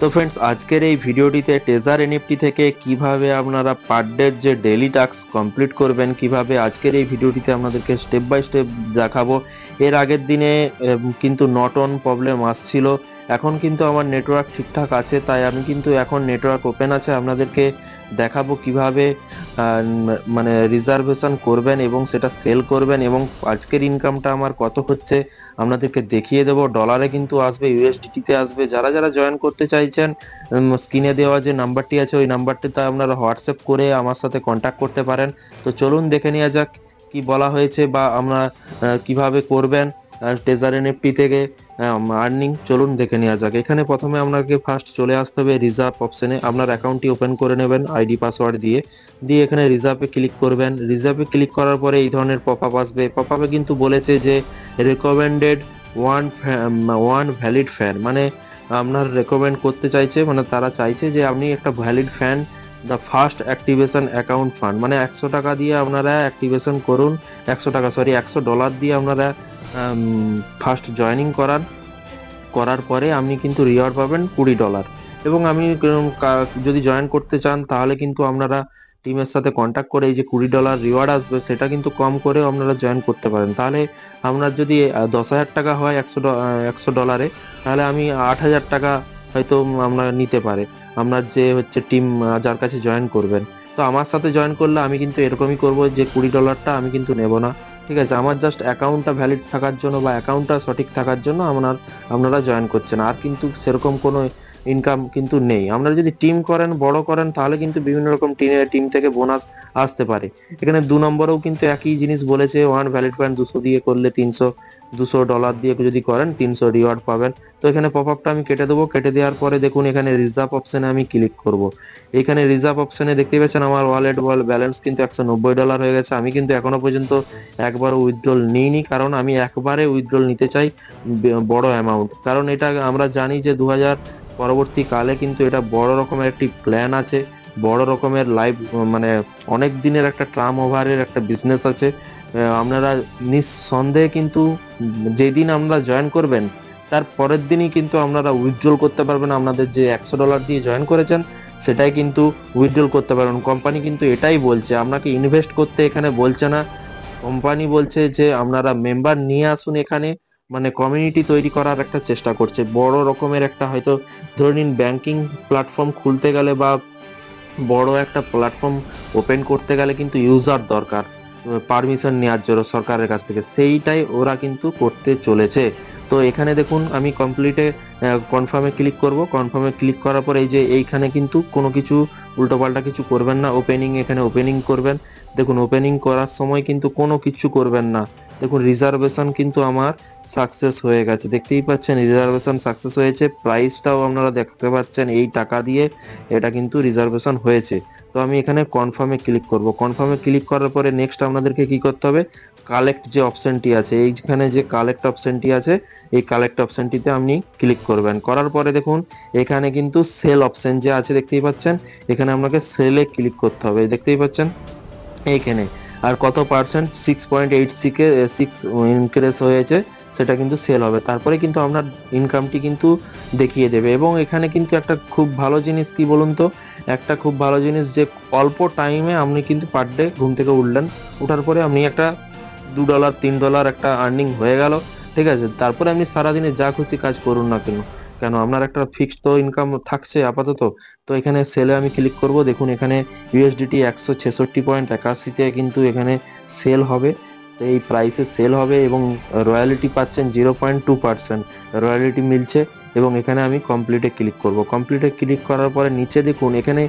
তো फ्रेंड्स আজকের এই ভিডিওটিতে টেজার এনএফটি থেকে কিভাবে আপনারা পার ডে যে ডেইলি টাস্ক কমপ্লিট করবেন, কিভাবে আজকের এই ভিডিওটিতে আপনাদেরকে স্টেপ বাই স্টেপ দেখাবো। এর আগের দিনে কিন্তু নট অন প্রবলেম আসছিল, এখন কিন্তু আমার নেটওয়ার্ক ঠিকঠাক আছে, তাই আমি কিন্তু এখন নেটওয়ার্ক ওপেন আছে, আপনাদেরকে দেখাবো কিভাবে মানে রিজার্ভেশন করবেন এবং সেটা সেল করবেন এবং আজকের ইনকামটা আমার কত হচ্ছে আপনাদেরকে দেখিয়ে দেবো। ডলারে কিন্তু আসবে, ইউএসডিটিতে আসবে। যারা যারা জয়েন করতে চাইছেন স্ক্রিনে দেওয়া যে নাম্বারটি আছে ওই নাম্বারটিতে আপনারা হোয়াটসঅ্যাপ করে আমার সাথে কন্ট্যাক্ট করতে পারেন। তো চলুন দেখে নেওয়া যাক কি বলা হয়েছে বা আমরা কিভাবে করবেন টেজার এনএফটি থেকে আর্নিং। চলুন দেখে নেওয়া যাক। এখানে প্রথমে আপনাকে ফার্স্ট চলে আসতে হবে রিজার্ভ অপশনে। আপনার অ্যাকাউন্টটি ওপেন করে নেবেন আইডি পাসওয়ার্ড দিয়ে দিয়ে এখানে রিজার্ভে ক্লিক করবেন। রিজার্ভে ক্লিক করার পরে এই ধরনের পপ আপ আসবে। পপ আপে কিন্তু বলেছে যে রেকমেন্ডেড ওয়ান ভ্যালিড ফ্যান, মানে আপনার রেকমেন্ড করতে চাইছে, মানে তারা চাইছে যে আপনি একটা valid fan the first activation account fund, মানে 100 টাকা দিয়ে আপনারা অ্যাক্টিভেশন করুন। 100 ডলার দিয়ে আপনারা ফার্স্ট জয়েনিং করার পরে আপনি কিন্তু রিওয়ার্ড পাবেন $20। এবং আমি যদি জয়েন করতে চান তাহলে কিন্তু আপনারা টিমের সাথে কন্ট্যাক্ট করে এই যে $20 রিওয়ার্ড আসবে সেটা কিন্তু কম করেও আপনারা জয়েন করতে পারেন। তাহলে আপনার যদি 10,000 টাকা হয় 100 ডলারে, তাহলে আমি 8,000 টাকা হয়তো আপনার নিতে পারে আপনার যে হচ্ছে টিম যার কাছে জয়েন করবেন। তো আমার সাথে জয়েন করলে আমি কিন্তু এরকমই করব যে $20টা আমি কিন্তু নেব না, ঠিক আছে। আমার জাস্ট অ্যাকাউন্টটা ভ্যালিড থাকার জন্য বা অ্যাকাউন্টটা সঠিক থাকার জন্য আপনারা জয়েন করছেন, আর কিন্তু সেরকম কোনো ইনকাম কিন্তু নেই। আপনারা যদি টিম করেন, বড় করেন, তাহলে কিন্তু বিভিন্ন রকম টিম থেকে বোনাস আসতে পারে। এখানে 2 নম্বরেও কিন্তু একই জিনিস বলেছে, ওয়ান ভ্যালিড পয়েন্ট 200 দিয়ে করলে 200 ডলার দিয়ে যদি করেন 300 রিওয়ার্ড পাবেন। তো এখানে পপ আপটা আমি কেটে দেবো। কেটে দেওয়ার পরে দেখুন এখানে রিজার্ভ অপশনে আমি ক্লিক করব। এখানে রিজার্ভ অপশনে দেখতে পাচ্ছেন আমার ওয়ালেট ব্যালেন্স কিন্তু $190 হয়ে গেছে। আমি কিন্তু এখনো পর্যন্ত একবারও উইথড্রল নিইনি, কারণ আমি একবারে উইথড্রল নিতে চাই বড় অ্যামাউন্ট। কারণ এটা আমরা জানি যে 2000 পরবর্তীকালে কিন্তু এটা বড় রকমের একটি প্ল্যান আছে, বড় রকমের লাইভ, মানে অনেক দিনের একটা টার্ম ওভারের একটা বিজনেস আছে। আপনারা নিঃসন্দেহে কিন্তু যেদিন আপনারা জয়েন করবেন তার পরের দিনই কিন্তু আপনারা উইথড্রল করতে পারবেন। আপনাদের যে $100 দিয়ে জয়েন করেছেন সেটাই কিন্তু উইথড্রল করতে পারবেন। কোম্পানি কিন্তু এটাই বলছে, আপনাকে ইনভেস্ট করতে এখানে বলছে না। কোম্পানি বলছে যে আপনারা মেম্বার নিয়ে আসুন এখানে, মানে কমিউনিটি তৈরি করার একটা চেষ্টা করছে। বড় রকমের একটা হয়তো ধরে নিন ব্যাংকিং প্ল্যাটফর্ম খুলতে গেলে বা বড় একটা প্ল্যাটফর্ম ওপেন করতে গেলে কিন্তু ইউজার দরকার পারমিশন নেওয়ার জন্য সরকারের কাছ থেকে, সেইটাই ওরা কিন্তু করতে চলেছে। তো এখানে দেখুন আমি কনফার্মে ক্লিক করব। কনফার্মে ক্লিক করার পর এই যে এইখানে কিন্তু কোনো কিছু উল্টোপাল্টা কিছু করবেন না। এখানে ওপেনিং করবেন। দেখুন ওপেনিং করার সময় কিন্তু কোনো কিছু করবেন না। দেখুন রিজার্ভেশন কিন্তু আমার সাকসেস হয়ে গেছে, দেখতেই পাচ্ছেন রিজার্ভেশন সাকসেস হয়েছে। প্রাইসটাও আপনারা দেখতে পাচ্ছেন, এই টাকা দিয়ে এটা কিন্তু রিজার্ভেশন হয়েছে। তো আমি এখানে কনফার্মে ক্লিক করব। কনফার্মে ক্লিক করার পরে নেক্সট আপনাদেরকে কি করতে হবে, কালেক্ট যে অপশনটি আছে, এইখানে যে কালেক্ট অপশনটি আছে এই কালেক্ট অপশনটিতে আপনি ক্লিক করবেন। করার পরে দেখুন এখানে কিন্তু সেল অপশন যে আছে দেখতেই পাচ্ছেন, এখানে আপনাকে সেলে ক্লিক করতে হবে, দেখতেই পাচ্ছেন এইখানে। আর কত পার্সেন্ট 6.86 ইনক্রিজ হয়েছে সেটা কিন্তু সেল হবে, তারপরে কিন্তু আপনার ইনকামটি কিন্তু দেখিয়ে দেবে। এবং এখানে কিন্তু একটা খুব ভালো জিনিস কি বলুন তো, একটা খুব ভালো জিনিস যে অল্প টাইমে আপনি কিন্তু পার ডে ঘুম থেকে উঠলেন, উঠার পরে আপনি একটা $2 $3 একটা আর্নিং হয়ে গেল, ঠিক আছে। তারপরে আপনি সারাদিনে যা খুশি কাজ করুন না কেন কেন আপনার একটা ফিক্সড তো ইনকাম থাকছে আপাতত। তো এখানে সেলে আমি ক্লিক করব। দেখুন এখানে ইউএসডিটি 166.81-তে কিন্তু এখানে সেল হবে। তো এই প্রাইসে সেল হবে এবং রয়্যালিটি পাচ্ছেন 0.2% রয়্যালিটি মিলছে। এবং এখানে আমি কমপ্লিটে ক্লিক করব। কমপ্লিটে ক্লিক করার পরে নিচে দেখুন এখানে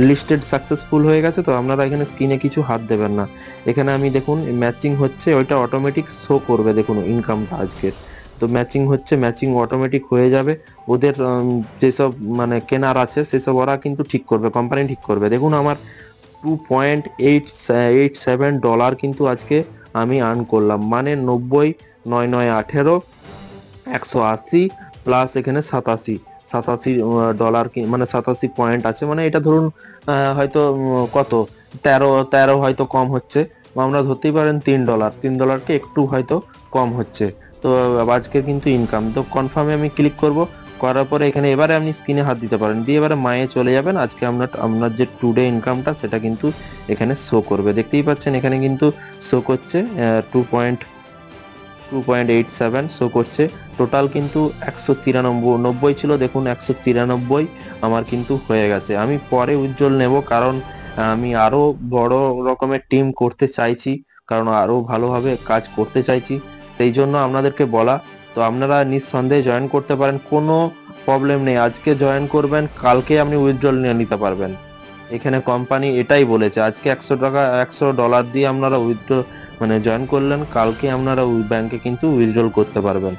লিস্টেড সাকসেসফুল হয়ে গেছে। তো আপনারা এখানে স্ক্রিনে কিছু হাত দেবেন না। এখানে আমি দেখুন ম্যাচিং হচ্ছে, ওইটা অটোমেটিক শো করবে। দেখুন ইনকামটা আজকের তো ম্যাচিং হচ্ছে, ম্যাচিং অটোমেটিক হয়ে যাবে। ওদের যেসব মানে কেনার আছে সেসব ওরা কিন্তু ঠিক করবে, কোম্পানি ঠিক করবে। দেখুন আমার $2.87 কিন্তু আজকে আমি আর্ন করলাম, মানে 90 9 9 18 180 প্লাস এখানে 87 মানে 87 পয়েন্ট আছে। মানে এটা ধরুন হয়তো কত 13 হয়তো কম হচ্ছে, বা আমরা ধরতেই পারেন $3 $3কে একটু হয়তো কম হচ্ছে। তো আজকে কিন্তু ইনকাম। তো কনফার্মে আমি ক্লিক করব। করার পরে এখানে এবারে আপনি স্ক্রিনে হাত দিতে পারেন, দিয়ে এবারে মায়ে চলে যাবেন। আজকে আপনার যে টুডে ইনকামটা সেটা কিন্তু এখানে শো করবে। দেখতেই পাচ্ছেন এখানে কিন্তু শো করছে 2.87 শো করছে। টোটাল কিন্তু 193 ছিল, দেখুন 193 আমার কিন্তু হয়ে গেছে। আমি পরে উইথড্রল নেব, কারণ আমি আরো বড় রকমের টিম করতে চাইছি, কারণ আরো ভালোভাবে কাজ করতে চাইছি, সেই জন্য আপনাদেরকে বলা। তো আপনারা নিঃসন্দেহে জয়েন করতে পারেন, কোনো প্রবলেম নেই। আজকে জয়েন করবেন, কালকে আপনি উইথড্রল নিয়ে নিতে পারবেন। এখানে কোম্পানি এটাই বলেছে, আজকে $100 দিয়ে আপনারা জয়েন করলেন, কালকে আপনারা ওই ব্যাংকে কিন্তু উইথড্রল করতে পারবেন।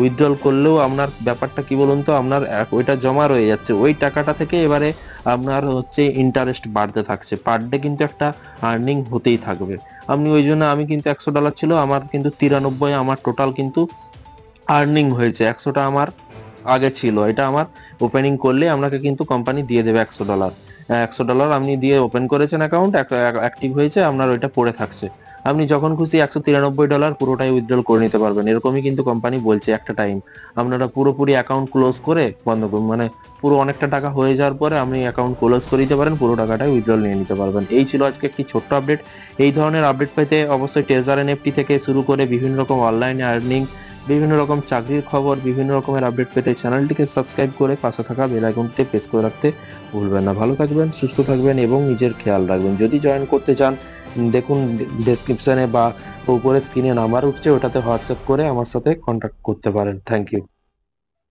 উইথড্রল করলেও আপনার ব্যাপারটা কি বলুন তো, আপনার ওইটা জমা রয়ে যাচ্ছে, ওই টাকাটা থেকে এবারে আপনার হচ্ছে ইন্টারেস্ট বাড়তে থাকছে। পার ডে কিন্তু একটা আর্নিং হতেই থাকবে। আপনি ওই জন্য, আমি কিন্তু $100 ছিল, আমার কিন্তু 93 আমার টোটাল কিন্তু আর্নিং হয়েছে। 100টা আমার আগে ছিল, এটা আমার ওপেনিং করলে আপনাকে কিন্তু কোম্পানি দিয়ে দেবে $100। $100 আপনি দিয়ে ওপেন করেছেন অ্যাকাউন্ট, অ্যাক্টিভ হয়েছে, আপনার ওইটা পড়ে থাকছে। আপনি যখন খুশি $193 পুরোটাই উইথড্রল করে নিতে পারবেন। এরকমই কিন্তু কোম্পানি বলছে একটা টাইম। আপনারা পুরোপুরি অ্যাকাউন্ট ক্লোজ করে বন্ধ করুন, পুরো অনেকটা টাকা হয়ে যাওয়ার পরে আপনি অ্যাকাউন্ট ক্লোজ করে দিতে পারেন, পুরো টাকাটাই উইথড্রল নিয়ে নিতে পারবেন। এই ছিল আজকে একটি ছোট্ট আপডেট। এই ধরনের আপডেট পেতে অবশ্যই ট্রেজার এনএফটি থেকে শুরু করে বিভিন্ন রকম অনলাইনে আর্নিং, বিভিন্ন রকম চাকরির খবর, বিভিন্ন রকমের আপডেট পেতে চ্যানেলটিকে সাবস্ক্রাইব করে পাশে থাকা বেল আইকনটিতে প্রেস করে রাখতে ভুলবেন না। ভালো থাকবেন, সুস্থ থাকবেন এবং নিজের খেয়াল রাখবেন। যদি জয়েন করতে চান, দেখুন ডেসক্রিপশনে বা উপরে স্ক্রিনে নাম্বার উঠছে, ওটাতে হোয়াটসঅ্যাপ করে আমার সাথে কন্ট্যাক্ট করতে পারেন। Thank you.